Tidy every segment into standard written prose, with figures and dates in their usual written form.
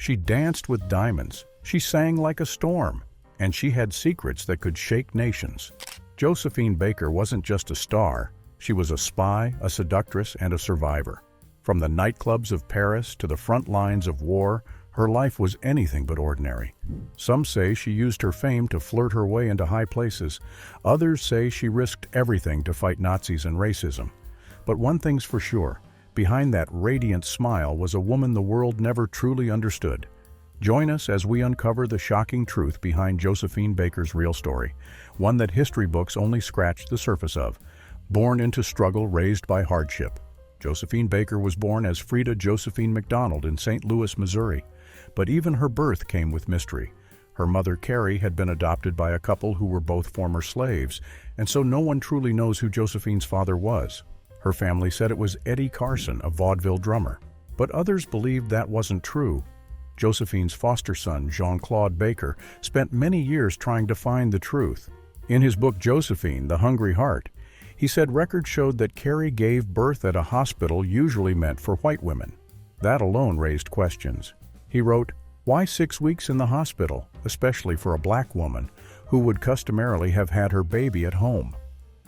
She danced with diamonds, she sang like a storm, and she had secrets that could shake nations. Josephine Baker wasn't just a star, she was a spy, a seductress, and a survivor. From the nightclubs of Paris to the front lines of war, her life was anything but ordinary. Some say she used her fame to flirt her way into high places. Others say she risked everything to fight Nazis and racism. But one thing's for sure, behind that radiant smile was a woman the world never truly understood. Join us as we uncover the shocking truth behind Josephine Baker's real story, one that history books only scratched the surface of. Born into struggle, raised by hardship, Josephine Baker was born as Frida Josephine McDonald in St. Louis, Missouri. But even her birth came with mystery. Her mother, Carrie, had been adopted by a couple who were both former slaves, and so no one truly knows who Josephine's father was. Her family said it was Eddie Carson, a vaudeville drummer. But others believed that wasn't true. Josephine's foster son, Jean-Claude Baker, spent many years trying to find the truth. In his book Josephine, The Hungry Heart, he said records showed that Carrie gave birth at a hospital usually meant for white women. That alone raised questions. He wrote, "Why 6 weeks in the hospital, especially for a black woman, who would customarily have had her baby at home?"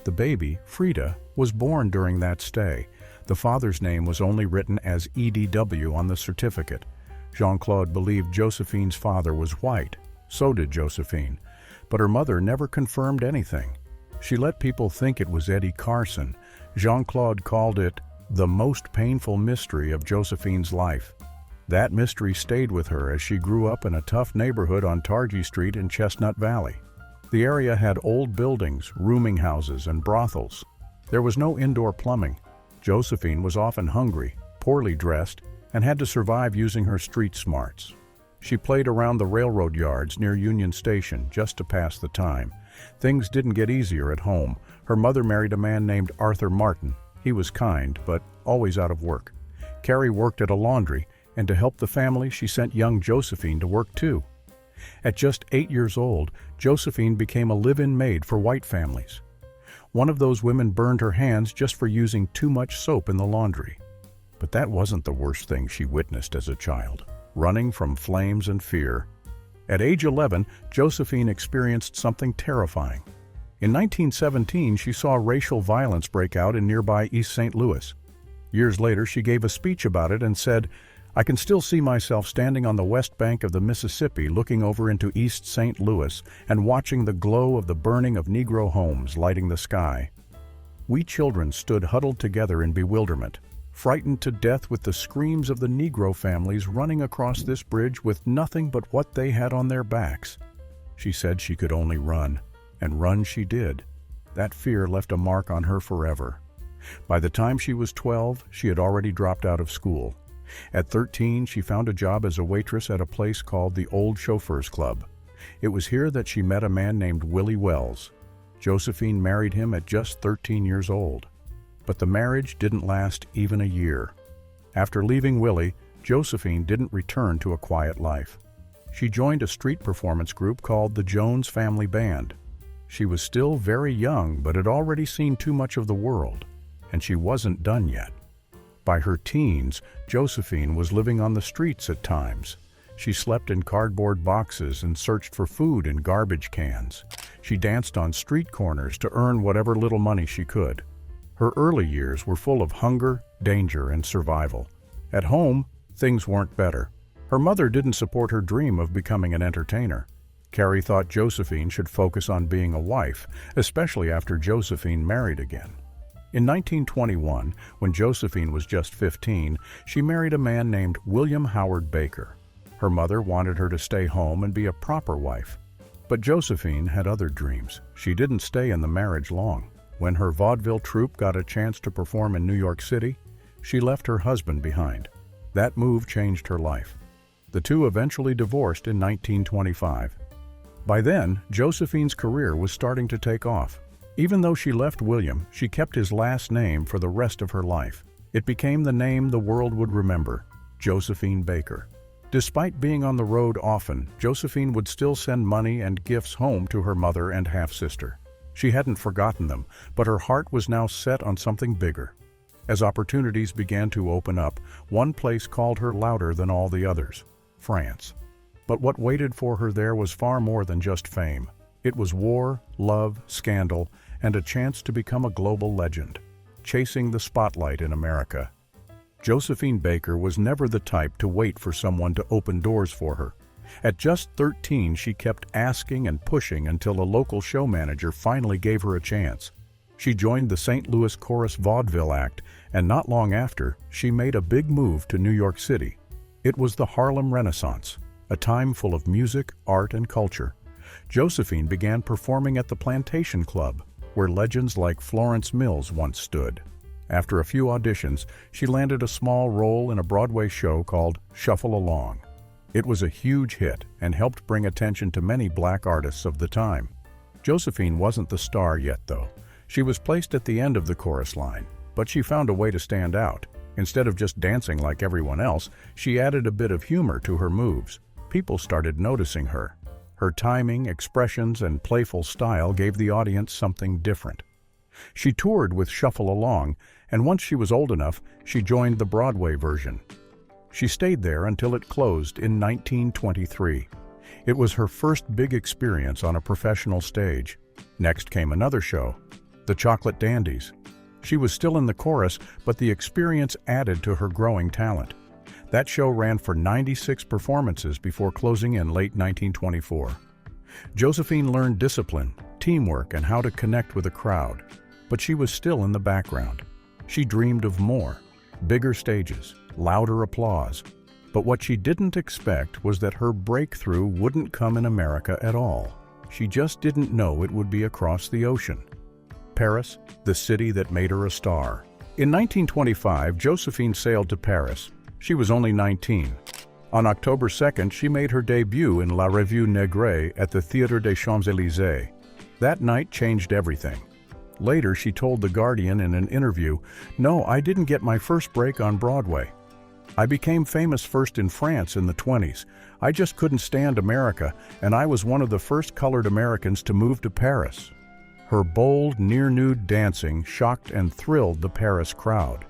The baby, Frida, was born during that stay. The father's name was only written as EDW on the certificate. Jean-Claude believed Josephine's father was white. So did Josephine. But her mother never confirmed anything. She let people think it was Eddie Carson. Jean-Claude called it the most painful mystery of Josephine's life. That mystery stayed with her as she grew up in a tough neighborhood on Targhee Street in Chestnut Valley. The area had old buildings, rooming houses, and brothels. There was no indoor plumbing. Josephine was often hungry, poorly dressed, and had to survive using her street smarts. She played around the railroad yards near Union Station just to pass the time. Things didn't get easier at home. Her mother married a man named Arthur Martin. He was kind, but always out of work. Carrie worked at a laundry, and to help the family, she sent young Josephine to work too. At just 8 years old, Josephine became a live-in maid for white families. One of those women burned her hands just for using too much soap in the laundry. But that wasn't the worst thing she witnessed as a child. Running from flames and fear. At age 11, Josephine experienced something terrifying. In 1917, she saw racial violence break out in nearby East St. Louis. Years later, she gave a speech about it and said, "I can still see myself standing on the west bank of the Mississippi looking over into East St. Louis and watching the glow of the burning of Negro homes lighting the sky." We children stood huddled together in bewilderment, frightened to death with the screams of the Negro families running across this bridge with nothing but what they had on their backs. She said she could only run, and run she did. That fear left a mark on her forever. By the time she was 12, she had already dropped out of school. At 13, she found a job as a waitress at a place called the Old Chauffeurs Club. It was here that she met a man named Willie Wells. Josephine married him at just 13 years old. But the marriage didn't last even a year. After leaving Willie, Josephine didn't return to a quiet life. She joined a street performance group called the Jones Family Band. She was still very young, but had already seen too much of the world, and she wasn't done yet. By her teens, Josephine was living on the streets at times. She slept in cardboard boxes and searched for food in garbage cans. She danced on street corners to earn whatever little money she could. Her early years were full of hunger, danger, and survival. At home, things weren't better. Her mother didn't support her dream of becoming an entertainer. Carrie thought Josephine should focus on being a wife, especially after Josephine married again. In 1921, when Josephine was just 15, she married a man named William Howard Baker. Her mother wanted her to stay home and be a proper wife. But Josephine had other dreams. She didn't stay in the marriage long. When her vaudeville troupe got a chance to perform in New York City, she left her husband behind. That move changed her life. The two eventually divorced in 1925. By then, Josephine's career was starting to take off. Even though she left William, she kept his last name for the rest of her life. It became the name the world would remember, Josephine Baker. Despite being on the road often, Josephine would still send money and gifts home to her mother and half-sister. She hadn't forgotten them, but her heart was now set on something bigger. As opportunities began to open up, one place called her louder than all the others. France. But what waited for her there was far more than just fame. It was war, love, scandal, and a chance to become a global legend, chasing the spotlight in America. Josephine Baker was never the type to wait for someone to open doors for her. At just 13, she kept asking and pushing until a local show manager finally gave her a chance. She joined the St. Louis Chorus Vaudeville Act, and not long after, she made a big move to New York City. It was the Harlem Renaissance, a time full of music, art, and culture. Josephine began performing at the Plantation Club, where legends like Florence Mills once stood. After a few auditions, she landed a small role in a Broadway show called Shuffle Along. It was a huge hit and helped bring attention to many black artists of the time. Josephine wasn't the star yet, though. She was placed at the end of the chorus line, but she found a way to stand out. Instead of just dancing like everyone else, she added a bit of humor to her moves. People started noticing her. Her timing, expressions, and playful style gave the audience something different. She toured with Shuffle Along, and once she was old enough, she joined the Broadway version. She stayed there until it closed in 1923. It was her first big experience on a professional stage. Next came another show, The Chocolate Dandies. She was still in the chorus, but the experience added to her growing talent. That show ran for 96 performances before closing in late 1924. Josephine learned discipline, teamwork, and how to connect with a crowd. But she was still in the background. She dreamed of more, bigger stages, louder applause. But what she didn't expect was that her breakthrough wouldn't come in America at all. She just didn't know it would be across the ocean. Paris, the city that made her a star. In 1925, Josephine sailed to Paris. She was only 19. On October 2nd, she made her debut in La Revue Negre at the Théâtre des Champs-Élysées. That night changed everything. Later, she told The Guardian in an interview, "No, I didn't get my first break on Broadway. I became famous first in France in the 20s. I just couldn't stand America, and I was one of the first colored Americans to move to Paris." Her bold, near-nude dancing shocked and thrilled the Paris crowd.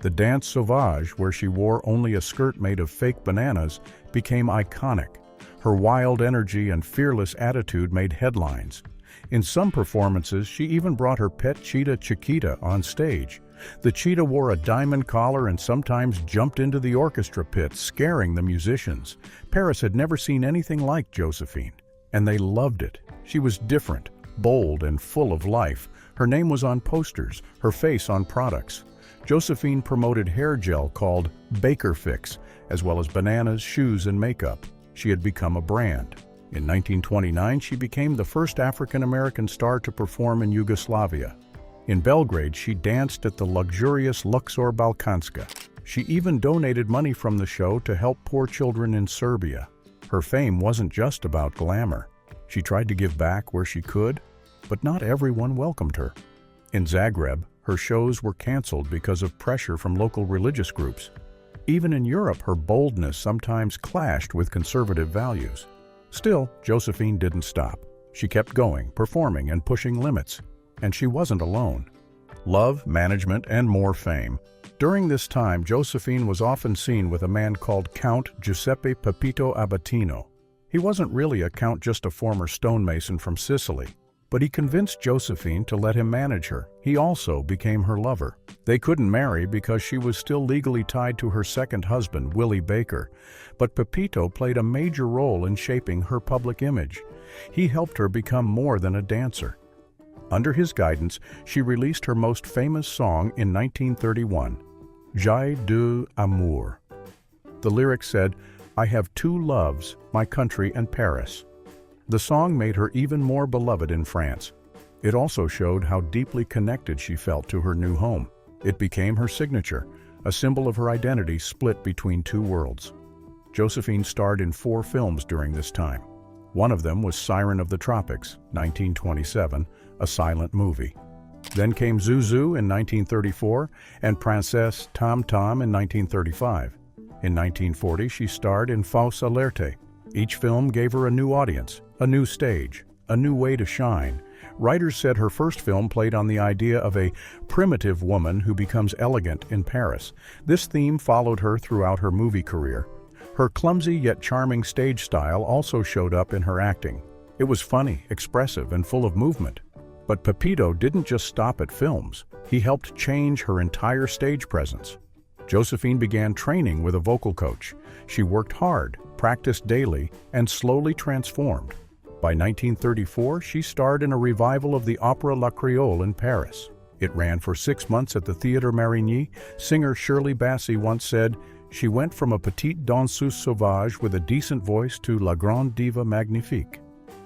The Danse Sauvage, where she wore only a skirt made of fake bananas, became iconic. Her wild energy and fearless attitude made headlines. In some performances, she even brought her pet cheetah Chiquita on stage. The cheetah wore a diamond collar and sometimes jumped into the orchestra pit, scaring the musicians. Paris had never seen anything like Josephine, and they loved it. She was different, bold, and full of life. Her name was on posters, her face on products. Josephine promoted hair gel called Baker Fix, as well as bananas, shoes, and makeup. She had become a brand. In 1929, she became the first African-American star to perform in Yugoslavia. In Belgrade, she danced at the luxurious Luxor Balkanska. She even donated money from the show to help poor children in Serbia. Her fame wasn't just about glamour. She tried to give back where she could, but not everyone welcomed her. In Zagreb, her shows were canceled because of pressure from local religious groups. Even in Europe, her boldness sometimes clashed with conservative values. Still, Josephine didn't stop. She kept going, performing, and pushing limits. And she wasn't alone. Love, management, and more fame. During this time, Josephine was often seen with a man called Count Giuseppe Pepito Abatino. He wasn't really a count, just a former stonemason from Sicily. But he convinced Josephine to let him manage her. He also became her lover. They couldn't marry because she was still legally tied to her second husband, Willie Baker. But Pepito played a major role in shaping her public image. He helped her become more than a dancer. Under his guidance, she released her most famous song in 1931, J'ai deux amours. The lyrics said, "I have two loves, my country and Paris." The song made her even more beloved in France. It also showed how deeply connected she felt to her new home. It became her signature, a symbol of her identity split between two worlds. Josephine starred in 4 films during this time. One of them was Siren of the Tropics, 1927, a silent movie. Then came Zuzu in 1934 and Princesse Tam Tam in 1935. In 1940, she starred in Fausse Alerte. Each film gave her a new audience, a new stage, a new way to shine. Writers said her first film played on the idea of a primitive woman who becomes elegant in Paris. This theme followed her throughout her movie career. Her clumsy yet charming stage style also showed up in her acting. It was funny, expressive, and full of movement. But Pepito didn't just stop at films. He helped change her entire stage presence. Josephine began training with a vocal coach. She worked hard, practiced daily, and slowly transformed. By 1934, she starred in a revival of the opera La Créole in Paris. It ran for 6 months at the Théâtre Marigny. Singer Shirley Bassey once said, "She went from a petite danseuse sauvage with a decent voice to la grande diva magnifique."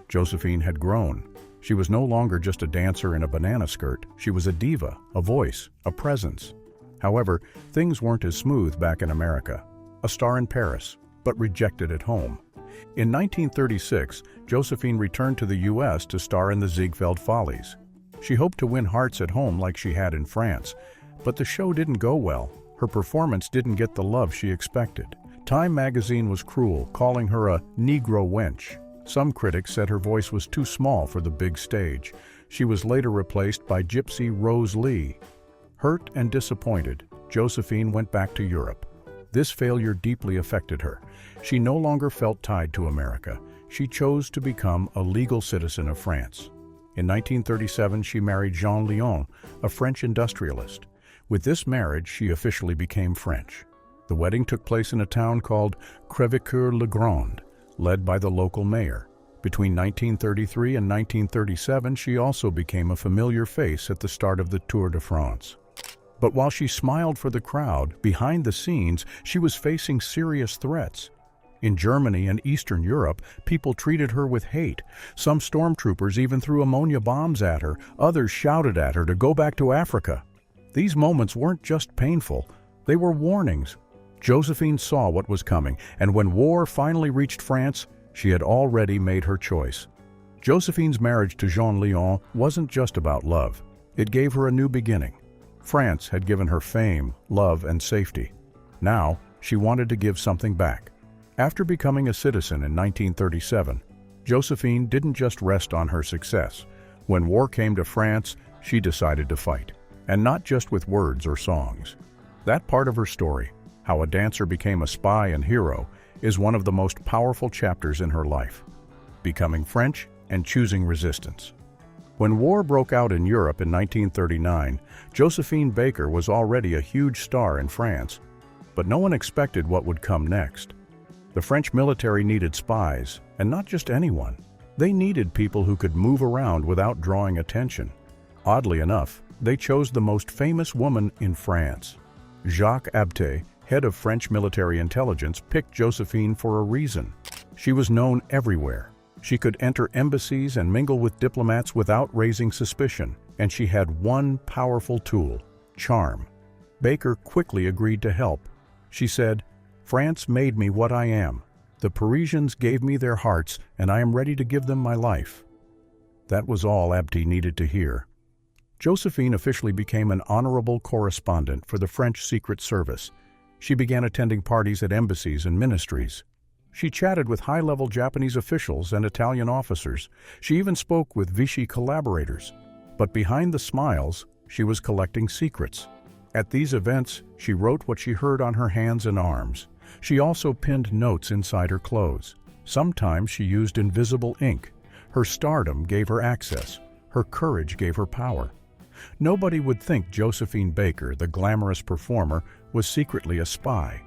Josephine had grown. She was no longer just a dancer in a banana skirt. She was a diva, a voice, a presence. However, things weren't as smooth back in America. A star in Paris, but rejected at home. In 1936, Josephine returned to the U.S. to star in the Ziegfeld Follies. She hoped to win hearts at home like she had in France, but the show didn't go well. Her performance didn't get the love she expected. Time magazine was cruel, calling her a Negro wench. Some critics said her voice was too small for the big stage. She was later replaced by Gypsy Rose Lee. Hurt and disappointed, Josephine went back to Europe. This failure deeply affected her. She no longer felt tied to America. She chose to become a legal citizen of France. In 1937, she married Jean Lion, a French industrialist. With this marriage, she officially became French. The wedding took place in a town called Crèvecoeur-le-Grand, led by the local mayor. Between 1933 and 1937, she also became a familiar face at the start of the Tour de France. But while she smiled for the crowd, behind the scenes, she was facing serious threats. In Germany and Eastern Europe, people treated her with hate. Some stormtroopers even threw ammonia bombs at her. Others shouted at her to go back to Africa. These moments weren't just painful, they were warnings. Josephine saw what was coming, and when war finally reached France, she had already made her choice. Josephine's marriage to Jean Lion wasn't just about love. It gave her a new beginning. France had given her fame, love, and safety. Now, she wanted to give something back. After becoming a citizen in 1937, Josephine didn't just rest on her success. When war came to France, she decided to fight. And not just with words or songs. That part of her story, how a dancer became a spy and hero, is one of the most powerful chapters in her life. Becoming French and choosing resistance. When war broke out in Europe in 1939, Josephine Baker was already a huge star in France. But no one expected what would come next. The French military needed spies, and not just anyone. They needed people who could move around without drawing attention. Oddly enough, they chose the most famous woman in France. Jacques Abte, head of French military intelligence, picked Josephine for a reason. She was known everywhere. She could enter embassies and mingle with diplomats without raising suspicion, and she had one powerful tool: charm. Baker quickly agreed to help. She said, "France made me what I am. The Parisians gave me their hearts, and I am ready to give them my life." That was all Abte needed to hear. Josephine officially became an honorable correspondent for the French Secret Service. She began attending parties at embassies and ministries. She chatted with high-level Japanese officials and Italian officers. She even spoke with Vichy collaborators. But behind the smiles, she was collecting secrets. At these events, she wrote what she heard on her hands and arms. She also pinned notes inside her clothes. Sometimes she used invisible ink. Her stardom gave her access. Her courage gave her power. Nobody would think Josephine Baker, the glamorous performer, was secretly a spy.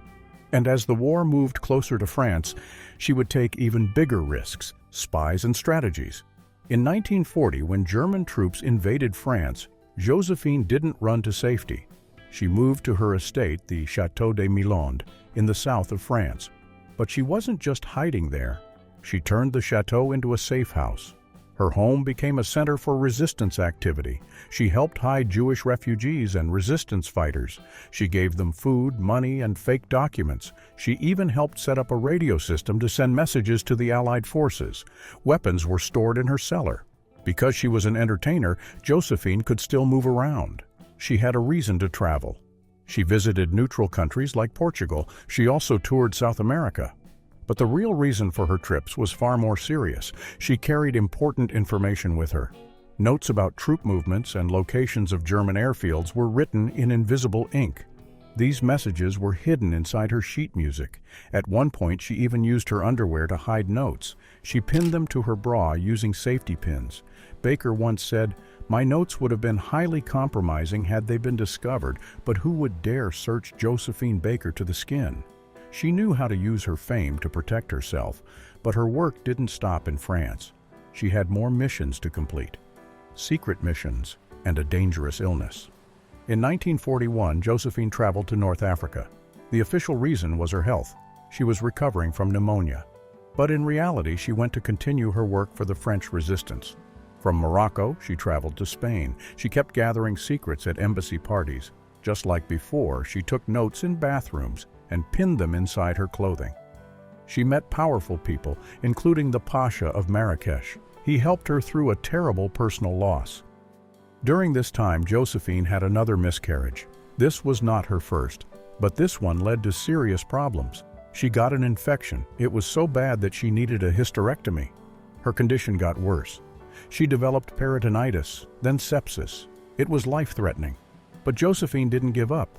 And as the war moved closer to France, she would take even bigger risks, spies and strategies. In 1940, when German troops invaded France, Josephine didn't run to safety. She moved to her estate, the Château de Milonde, in the south of France. But she wasn't just hiding there. She turned the chateau into a safe house. Her home became a center for resistance activity. She helped hide Jewish refugees and resistance fighters. She gave them food, money, and fake documents. She even helped set up a radio system to send messages to the Allied forces. Weapons were stored in her cellar. Because she was an entertainer, Josephine could still move around. She had a reason to travel. She visited neutral countries like Portugal. She also toured South America. But the real reason for her trips was far more serious. She carried important information with her. Notes about troop movements and locations of German airfields were written in invisible ink. These messages were hidden inside her sheet music. At one point, she even used her underwear to hide notes. She pinned them to her bra using safety pins. Baker once said, "My notes would have been highly compromising had they been discovered, but who would dare search Josephine Baker to the skin?" She knew how to use her fame to protect herself, but her work didn't stop in France. She had more missions to complete. Secret missions and a dangerous illness. In 1941, Josephine traveled to North Africa. The official reason was her health. She was recovering from pneumonia. But in reality, she went to continue her work for the French resistance. From Morocco, she traveled to Spain. She kept gathering secrets at embassy parties. Just like before, she took notes in bathrooms and pinned them inside her clothing. She met powerful people, including the Pasha of Marrakesh. He helped her through a terrible personal loss. During this time, Josephine had another miscarriage. This was not her first, but this one led to serious problems. She got an infection. It was so bad that she needed a hysterectomy. Her condition got worse. She developed peritonitis, then sepsis. It was life-threatening. But Josephine didn't give up.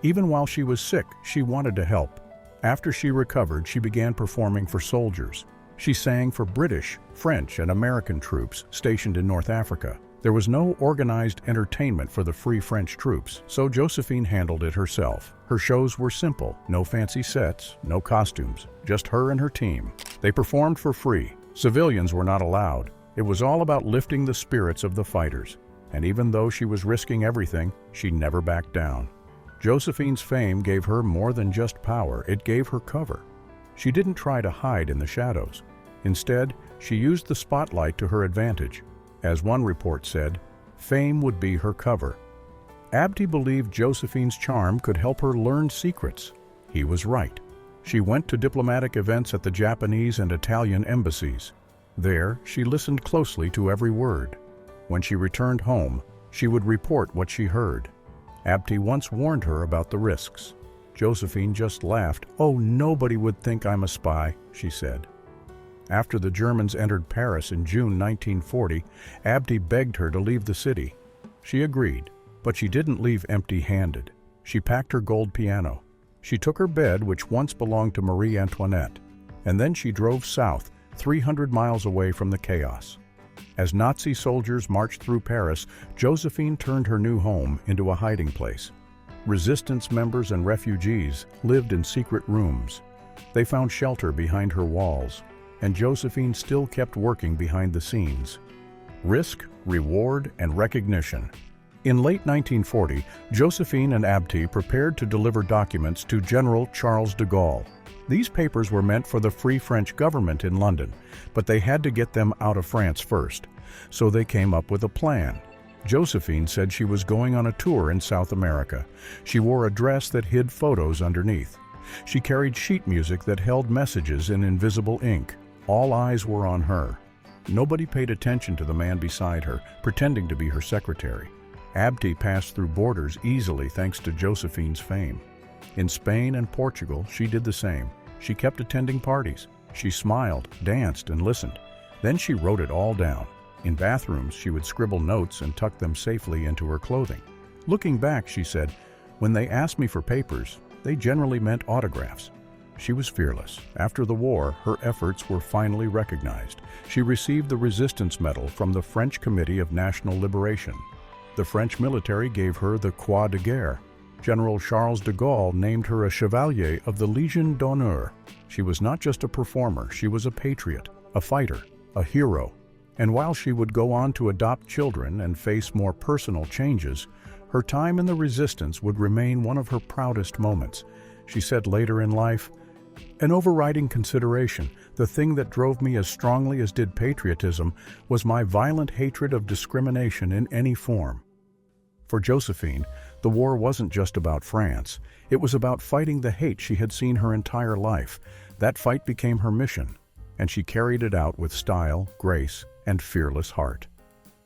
Even while she was sick, she wanted to help. After she recovered, she began performing for soldiers. She sang for British, French, and American troops stationed in North Africa. There was no organized entertainment for the Free French troops, so Josephine handled it herself. Her shows were simple, no fancy sets, no costumes, just her and her team. They performed for free. Civilians were not allowed. It was all about lifting the spirits of the fighters. And even though she was risking everything, she never backed down. Josephine's fame gave her more than just power, it gave her cover. She didn't try to hide in the shadows. Instead, she used the spotlight to her advantage. As one report said, fame would be her cover. Abdi believed Josephine's charm could help her learn secrets. He was right. She went to diplomatic events at the Japanese and Italian embassies. There, she listened closely to every word. When she returned home, she would report what she heard. Abdi once warned her about the risks. Josephine just laughed. "Oh, nobody would think I'm a spy," she said. After the Germans entered Paris in June 1940, Abdi begged her to leave the city. She agreed, but she didn't leave empty-handed. She packed her gold piano. She took her bed, which once belonged to Marie Antoinette, and then she drove south, 300 miles away from the chaos. As Nazi soldiers marched through Paris, Josephine turned her new home into a hiding place. Resistance members and refugees lived in secret rooms. They found shelter behind her walls, and Josephine still kept working behind the scenes. Risk, reward, and recognition. In late 1940, Josephine and Abdi prepared to deliver documents to General Charles de Gaulle. These papers were meant for the Free French government in London, but they had to get them out of France first. So they came up with a plan. Josephine said she was going on a tour in South America. She wore a dress that hid photos underneath. She carried sheet music that held messages in invisible ink. All eyes were on her. Nobody paid attention to the man beside her, pretending to be her secretary. Abdi passed through borders easily thanks to Josephine's fame. In Spain and Portugal, she did the same. She kept attending parties. She smiled, danced, and listened. Then she wrote it all down. In bathrooms, she would scribble notes and tuck them safely into her clothing. Looking back, she said, "When they asked me for papers, they generally meant autographs." She was fearless. After the war, her efforts were finally recognized. She received the Resistance Medal from the French Committee of National Liberation. The French military gave her the Croix de Guerre. General Charles de Gaulle named her a Chevalier of the Légion d'Honneur. She was not just a performer, she was a patriot, a fighter, a hero. And while she would go on to adopt children and face more personal changes, her time in the resistance would remain one of her proudest moments. She said later in life, "An overriding consideration, the thing that drove me as strongly as did patriotism, was my violent hatred of discrimination in any form." For Josephine, the war wasn't just about France. It was about fighting the hate she had seen her entire life. That fight became her mission, and she carried it out with style, grace, and fearless heart.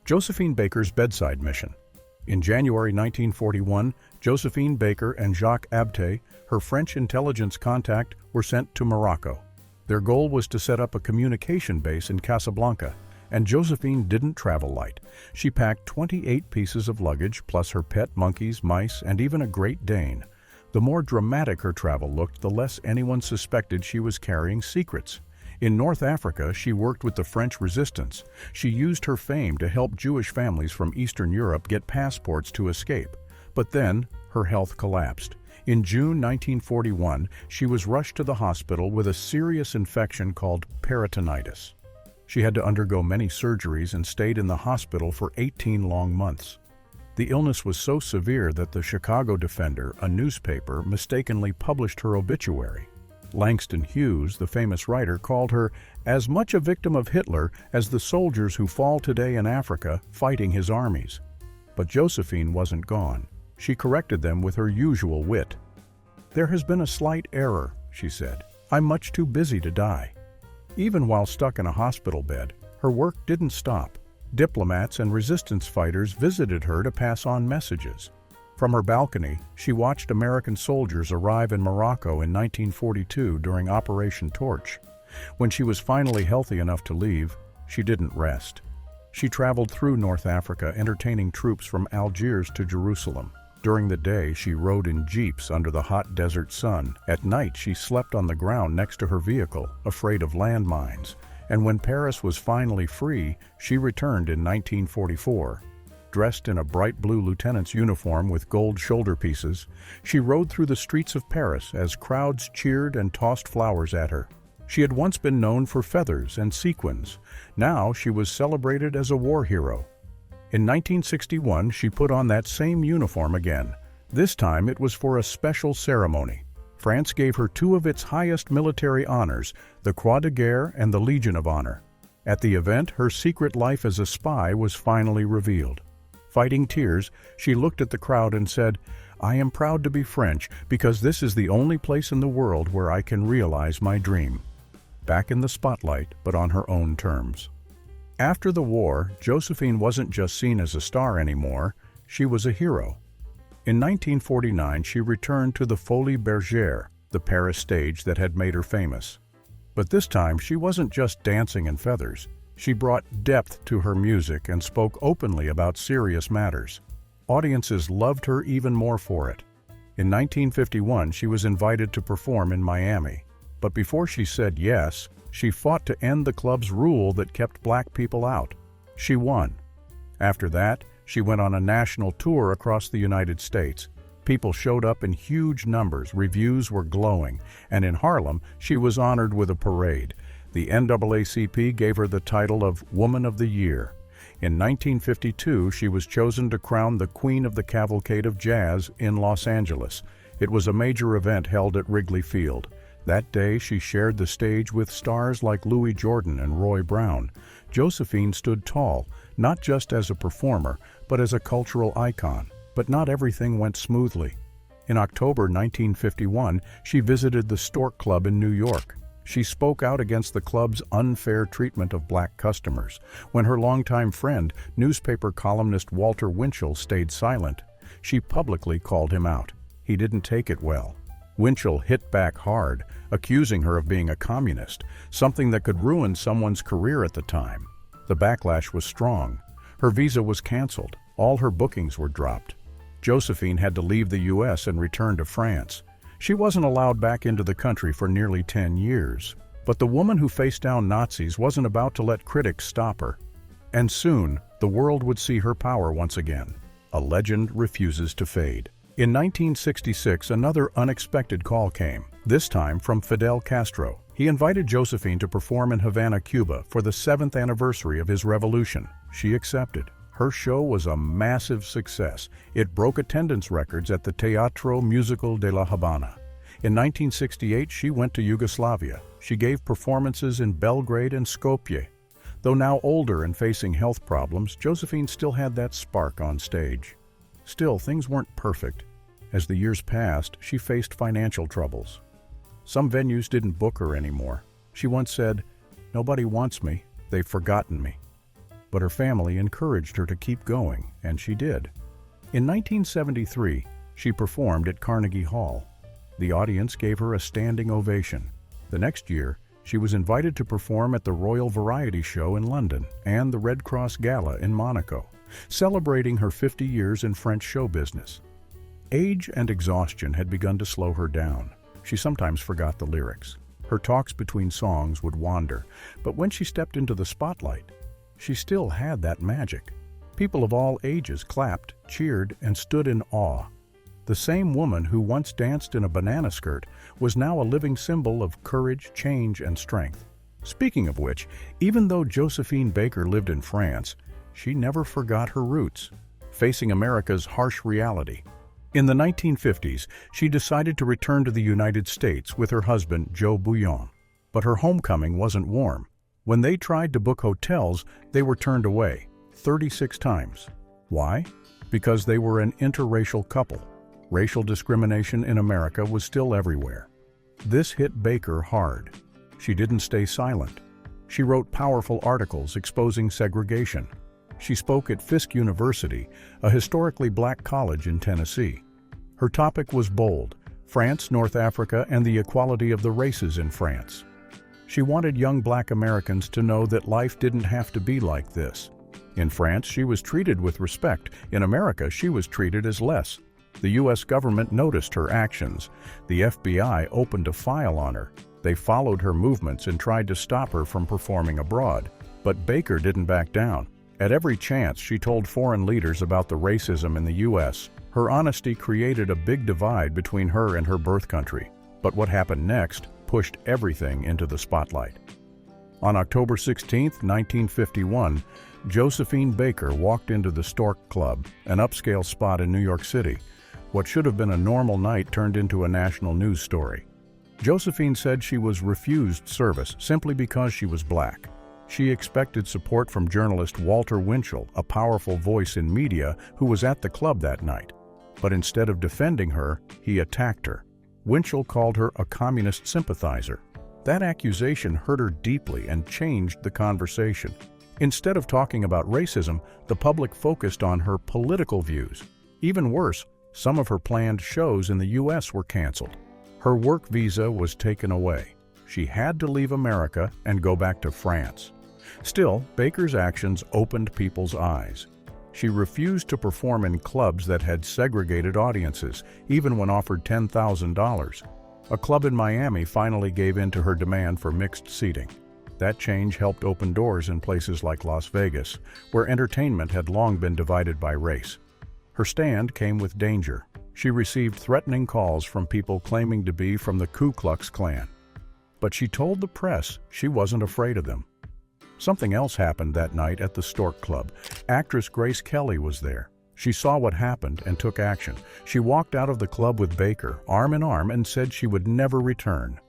Josephine Baker's bedside mission. In January 1941, Josephine Baker and Jacques Abte, her French intelligence contact, were sent to Morocco. Their goal was to set up a communication base in Casablanca, and Josephine didn't travel light. She packed 28 pieces of luggage, plus her pet monkeys, mice, and even a Great Dane. The more dramatic her travel looked, the less anyone suspected she was carrying secrets. In North Africa, she worked with the French resistance. She used her fame to help Jewish families from Eastern Europe get passports to escape. But then, her health collapsed. In June 1941, she was rushed to the hospital with a serious infection called peritonitis. She had to undergo many surgeries and stayed in the hospital for 18 long months. The illness was so severe that the Chicago Defender, a newspaper, mistakenly published her obituary. Langston Hughes, the famous writer, called her as much a victim of Hitler as the soldiers who fall today in Africa fighting his armies. But Josephine wasn't gone. She corrected them with her usual wit. "There has been a slight error," she said. "I'm much too busy to die." Even while stuck in a hospital bed, her work didn't stop. Diplomats and resistance fighters visited her to pass on messages. From her balcony, she watched American soldiers arrive in Morocco in 1942 during Operation Torch. When she was finally healthy enough to leave, she didn't rest. She traveled through North Africa, entertaining troops from Algiers to Jerusalem. During the day, she rode in jeeps under the hot desert sun. At night, she slept on the ground next to her vehicle, afraid of landmines. And when Paris was finally free, she returned in 1944. Dressed in a bright blue lieutenant's uniform with gold shoulder pieces, she rode through the streets of Paris as crowds cheered and tossed flowers at her. She had once been known for feathers and sequins. Now she was celebrated as a war hero. In 1961, she put on that same uniform again. This time it was for a special ceremony. France gave her two of its highest military honors, the Croix de Guerre and the Legion of Honor. At the event, her secret life as a spy was finally revealed. Fighting tears, she looked at the crowd and said, "I am proud to be French because this is the only place in the world where I can realize my dream." Back in the spotlight, but on her own terms. After the war, Josephine wasn't just seen as a star anymore, she was a hero. In 1949, she returned to the Folies Bergère, the Paris stage that had made her famous. But this time, she wasn't just dancing in feathers. She brought depth to her music and spoke openly about serious matters. Audiences loved her even more for it. In 1951, she was invited to perform in Miami. But before she said yes, she fought to end the club's rule that kept black people out. She won. After that, she went on a national tour across the United States. People showed up in huge numbers, reviews were glowing, and in Harlem, she was honored with a parade. The NAACP gave her the title of Woman of the Year. In 1952, she was chosen to crown the Queen of the Cavalcade of Jazz in Los Angeles. It was a major event held at Wrigley Field. That day, she shared the stage with stars like Louis Jordan and Roy Brown. Josephine stood tall, not just as a performer, but as a cultural icon. But not everything went smoothly. In October 1951, she visited the Stork Club in New York. She spoke out against the club's unfair treatment of black customers. When her longtime friend, newspaper columnist Walter Winchell, stayed silent, she publicly called him out. He didn't take it well. Winchell hit back hard, accusing her of being a communist, something that could ruin someone's career at the time. The backlash was strong. Her visa was canceled. All her bookings were dropped. Josephine had to leave the U.S. and return to France. She wasn't allowed back into the country for nearly 10 years. But the woman who faced down Nazis wasn't about to let critics stop her. And soon, the world would see her power once again. A legend refuses to fade. In 1966, another unexpected call came, this time from Fidel Castro. He invited Josephine to perform in Havana, Cuba, for the 7th anniversary of his revolution. She accepted. Her show was a massive success. It broke attendance records at the Teatro Musical de la Habana. In 1968, she went to Yugoslavia. She gave performances in Belgrade and Skopje. Though now older and facing health problems, Josephine still had that spark on stage. Still, things weren't perfect. As the years passed, she faced financial troubles. Some venues didn't book her anymore. She once said, "Nobody wants me, they've forgotten me." But her family encouraged her to keep going, and she did. In 1973, she performed at Carnegie Hall. The audience gave her a standing ovation. The next year, she was invited to perform at the Royal Variety Show in London and the Red Cross Gala in Monaco, celebrating her 50 years in French show business. Age and exhaustion had begun to slow her down. She sometimes forgot the lyrics. Her talks between songs would wander, but when she stepped into the spotlight, she still had that magic. People of all ages clapped, cheered, and stood in awe. The same woman who once danced in a banana skirt was now a living symbol of courage, change, and strength. Speaking of which, even though Josephine Baker lived in France, she never forgot her roots, facing America's harsh reality. In the 1950s, she decided to return to the United States with her husband, Joe Bouillon. But her homecoming wasn't warm. When they tried to book hotels, they were turned away 36 times. Why? Because they were an interracial couple. Racial discrimination in America was still everywhere. This hit Baker hard. She didn't stay silent. She wrote powerful articles exposing segregation. She spoke at Fisk University, a historically black college in Tennessee. Her topic was bold: France, North Africa, and the equality of the races in France. She wanted young black Americans to know that life didn't have to be like this. In France, she was treated with respect. In America, she was treated as less. The U.S. government noticed her actions. The FBI opened a file on her. They followed her movements and tried to stop her from performing abroad. But Baker didn't back down. At every chance, she told foreign leaders about the racism in the U.S. Her honesty created a big divide between her and her birth country. But what happened next pushed everything into the spotlight. On October 16, 1951, Josephine Baker walked into the Stork Club, an upscale spot in New York City. What should have been a normal night turned into a national news story. Josephine said she was refused service simply because she was black. She expected support from journalist Walter Winchell, a powerful voice in media who was at the club that night. But instead of defending her, he attacked her. Winchell called her a communist sympathizer. That accusation hurt her deeply and changed the conversation. Instead of talking about racism, the public focused on her political views. Even worse, some of her planned shows in the U.S. were canceled. Her work visa was taken away. She had to leave America and go back to France. Still, Baker's actions opened people's eyes. She refused to perform in clubs that had segregated audiences, even when offered $10,000. A club in Miami finally gave in to her demand for mixed seating. That change helped open doors in places like Las Vegas, where entertainment had long been divided by race. Her stand came with danger. She received threatening calls from people claiming to be from the Ku Klux Klan. But she told the press she wasn't afraid of them. Something else happened that night at the Stork Club. Actress Grace Kelly was there. She saw what happened and took action. She walked out of the club with Baker, arm in arm, and said she would never return.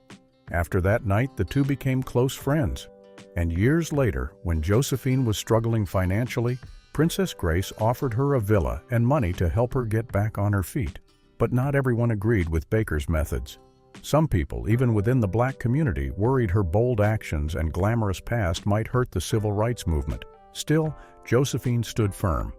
After that night, the two became close friends. And years later, when Josephine was struggling financially, Princess Grace offered her a villa and money to help her get back on her feet. But not everyone agreed with Baker's methods. Some people, even within the black community, worried her bold actions and glamorous past might hurt the civil rights movement. Still, Josephine stood firm,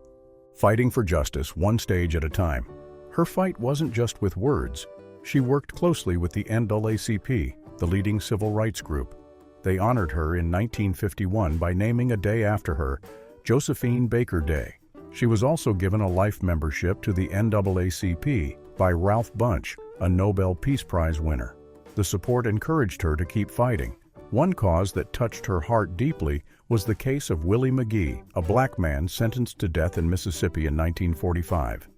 fighting for justice one stage at a time. Her fight wasn't just with words. She worked closely with the NAACP, the leading civil rights group. They honored her in 1951 by naming a day after her, Josephine Baker Day. She was also given a life membership to the NAACP by Ralph Bunche, a Nobel Peace Prize winner. The support encouraged her to keep fighting. One cause that touched her heart deeply was the case of Willie McGee, a black man sentenced to death in Mississippi in 1945.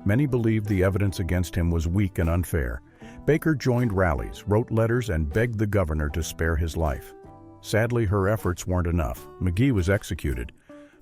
Many believed the evidence against him was weak and unfair. Baker joined rallies, wrote letters, and begged the governor to spare his life. Sadly, her efforts weren't enough. McGee was executed.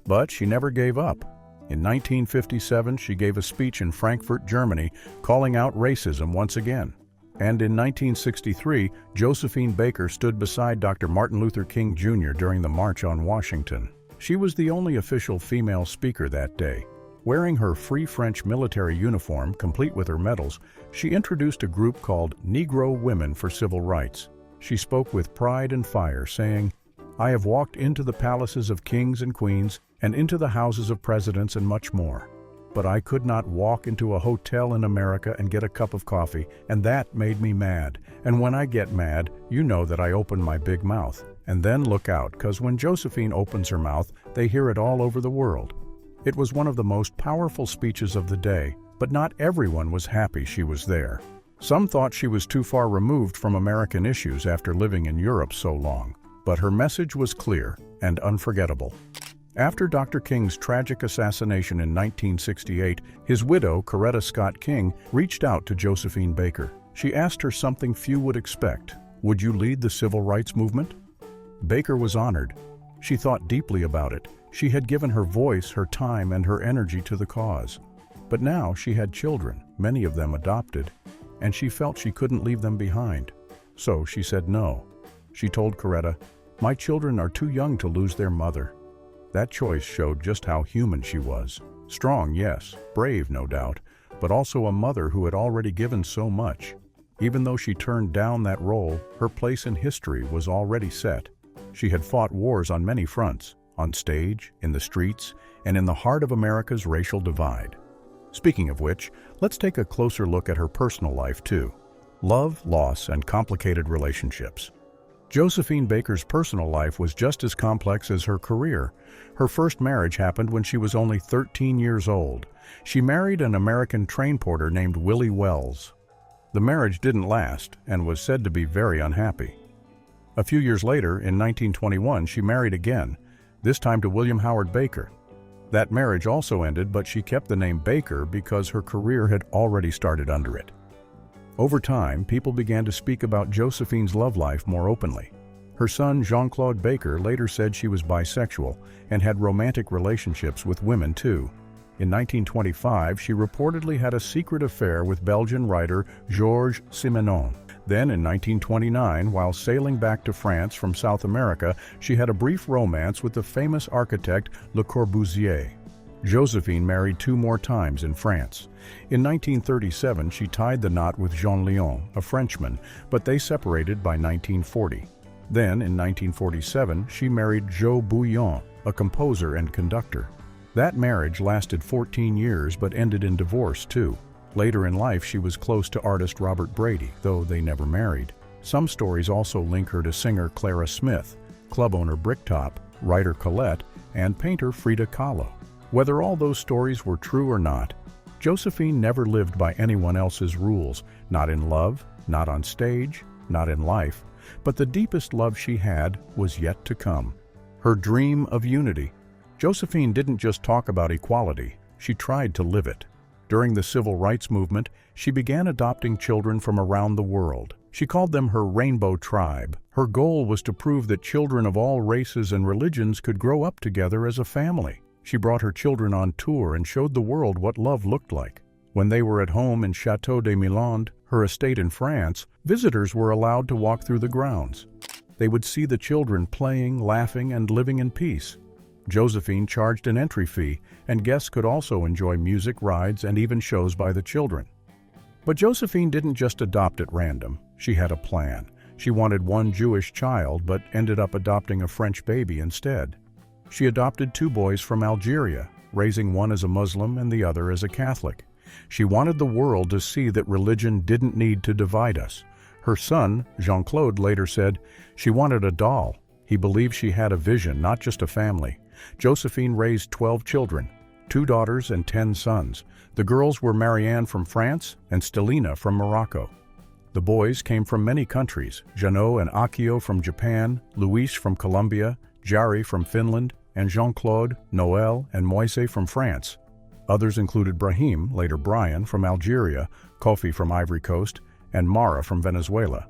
But she never gave up. In 1957, she gave a speech in Frankfurt, Germany, calling out racism once again. And in 1963, Josephine Baker stood beside Dr. Martin Luther King Jr. during the March on Washington. She was the only official female speaker that day. Wearing her Free French military uniform, complete with her medals, she introduced a group called Negro Women for Civil Rights. She spoke with pride and fire, saying, "I have walked into the palaces of kings and queens, and into the houses of presidents and much more. But I could not walk into a hotel in America and get a cup of coffee, and that made me mad. And when I get mad, you know that I open my big mouth. And then look out, 'cause when Josephine opens her mouth, they hear it all over the world." It was one of the most powerful speeches of the day, But not everyone was happy she was there. Some thought she was too far removed from American issues after living in Europe so long. But her message was clear and unforgettable. After Dr. King's tragic assassination in 1968, his widow, Coretta Scott King, reached out to Josephine Baker. She asked her something few would expect. Would you lead the civil rights movement? Baker was honored. She thought deeply about it. She had given her voice, her time, and her energy to the cause. But now she had children, many of them adopted, and she felt she couldn't leave them behind. So she said no. She told Coretta, "My children are too young to lose their mother." That choice showed just how human she was. Strong, yes, brave, no doubt, but also a mother who had already given so much. Even though she turned down that role, her place in history was already set. She had fought wars on many fronts, on stage, in the streets, and in the heart of America's racial divide. Speaking of which, let's take a closer look at her personal life too. Love, loss, and complicated relationships. Josephine Baker's personal life was just as complex as her career. Her first marriage happened when she was only 13 years old. She married an American train porter named Willie Wells. The marriage didn't last and was said to be very unhappy. A few years later, in 1921, she married again, this time to William Howard Baker. That marriage also ended, but she kept the name Baker because her career had already started under it. Over time, people began to speak about Josephine's love life more openly. Her son, Jean-Claude Baker, later said she was bisexual and had romantic relationships with women too. In 1925, she reportedly had a secret affair with Belgian writer Georges Simenon. Then, in 1929, while sailing back to France from South America, she had a brief romance with the famous architect Le Corbusier. Josephine married 2 more times in France. In 1937, she tied the knot with Jean Léon, a Frenchman, but they separated by 1940. Then, in 1947, she married Joe Bouillon, a composer and conductor. That marriage lasted 14 years but ended in divorce too. Later in life, she was close to artist Robert Brady, though they never married. Some stories also link her to singer Clara Smith, club owner Bricktop, writer Colette, and painter Frida Kahlo. Whether all those stories were true or not, Josephine never lived by anyone else's rules, not in love, not on stage, not in life, but the deepest love she had was yet to come. Her dream of unity. Josephine didn't just talk about equality, she tried to live it. During the civil rights movement, she began adopting children from around the world. She called them her Rainbow Tribe. Her goal was to prove that children of all races and religions could grow up together as a family. She brought her children on tour and showed the world what love looked like. When they were at home in Château de Milande, her estate in France, visitors were allowed to walk through the grounds. They would see the children playing, laughing, and living in peace. Josephine charged an entry fee, and guests could also enjoy music, rides, and even shows by the children. But Josephine didn't just adopt at random. She had a plan. She wanted one Jewish child, but ended up adopting a French baby instead. She adopted 2 boys from Algeria, raising one as a Muslim and the other as a Catholic. She wanted the world to see that religion didn't need to divide us. Her son, Jean-Claude, later said, "She wanted a doll." He believed she had a vision, not just a family. Josephine raised 12 children, 2 daughters and 10 sons. The girls were Marianne from France and Stelina from Morocco. The boys came from many countries, Jeannot and Akio from Japan, Luis from Colombia, Jari from Finland, and Jean-Claude, Noël, and Moise from France. Others included Brahim, later Brian, from Algeria, Kofi from Ivory Coast, and Mara from Venezuela.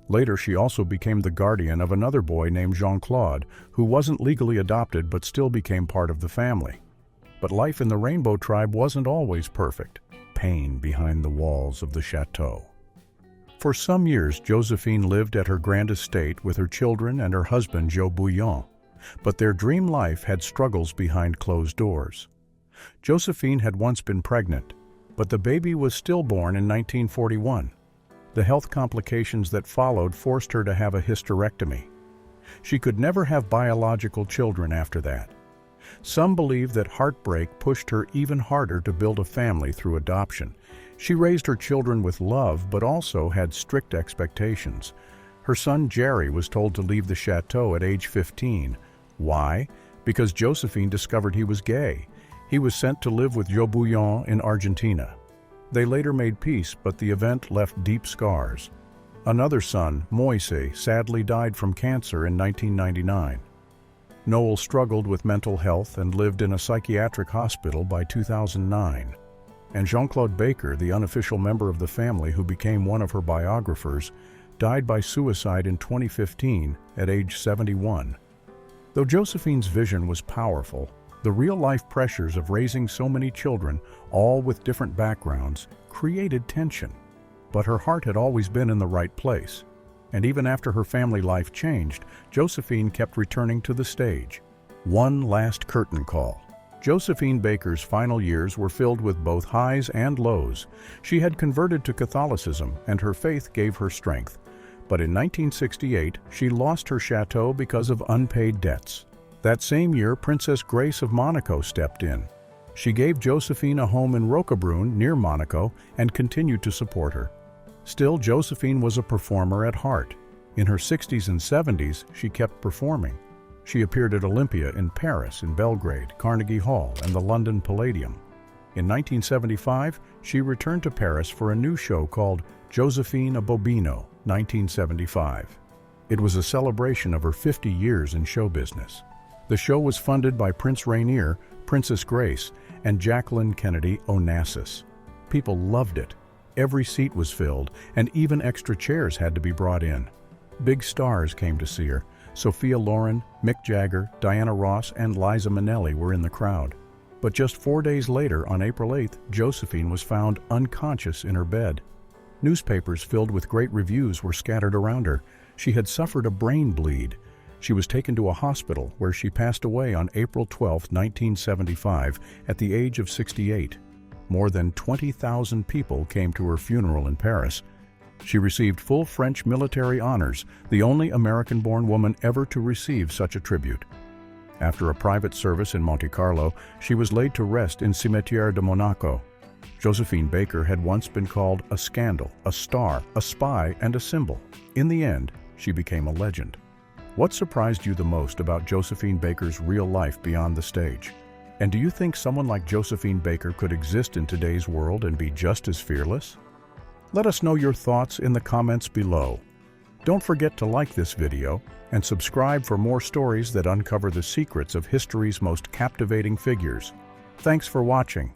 Later, she also became the guardian of another boy named Jean-Claude, who wasn't legally adopted but still became part of the family. But life in the Rainbow Tribe wasn't always perfect. Pain behind the walls of the chateau. For some years, Josephine lived at her grand estate with her children and her husband, Joe Bouillon. But their dream life had struggles behind closed doors. Josephine had once been pregnant, but the baby was stillborn in 1941. The health complications that followed forced her to have a hysterectomy. She could never have biological children after that. Some believe that heartbreak pushed her even harder to build a family through adoption. She raised her children with love, but also had strict expectations. Her son Jerry was told to leave the chateau at age 15. Why? Because Josephine discovered he was gay. He was sent to live with Joe Bouillon in Argentina. They later made peace, but the event left deep scars. Another son, Moise, sadly died from cancer in 1999. Noel struggled with mental health and lived in a psychiatric hospital by 2009. And Jean-Claude Baker, the unofficial member of the family who became one of her biographers, died by suicide in 2015 at age 71. Though Josephine's vision was powerful, the real-life pressures of raising so many children, all with different backgrounds, created tension. But her heart had always been in the right place. And even after her family life changed, Josephine kept returning to the stage. One last curtain call. Josephine Baker's final years were filled with both highs and lows. She had converted to Catholicism, and her faith gave her strength. But in 1968, she lost her chateau because of unpaid debts. That same year, Princess Grace of Monaco stepped in. She gave Josephine a home in Roquebrune, near Monaco, and continued to support her. Still, Josephine was a performer at heart. In her 60s and 70s, she kept performing. She appeared at Olympia in Paris, in Belgrade, Carnegie Hall, and the London Palladium. In 1975, she returned to Paris for a new show called Josephine a Bobino, 1975. It was a celebration of her 50 years in show business. The show was funded by Prince Rainier, Princess Grace, and Jacqueline Kennedy Onassis. People loved it. Every seat was filled, and even extra chairs had to be brought in. Big stars came to see her. Sophia Loren, Mick Jagger, Diana Ross, and Liza Minnelli were in the crowd. But just 4 days later, on April 8th, Josephine was found unconscious in her bed. Newspapers filled with great reviews were scattered around her. She had suffered a brain bleed. She was taken to a hospital where she passed away on April 12, 1975, at the age of 68. More than 20,000 people came to her funeral in Paris. She received full French military honors, the only American-born woman ever to receive such a tribute. After a private service in Monte Carlo, she was laid to rest in Cimetière de Monaco. Josephine Baker had once been called a scandal, a star, a spy, and a symbol. In the end, she became a legend. What surprised you the most about Josephine Baker's real life beyond the stage? And do you think someone like Josephine Baker could exist in today's world and be just as fearless? Let us know your thoughts in the comments below. Don't forget to like this video and subscribe for more stories that uncover the secrets of history's most captivating figures. Thanks for watching.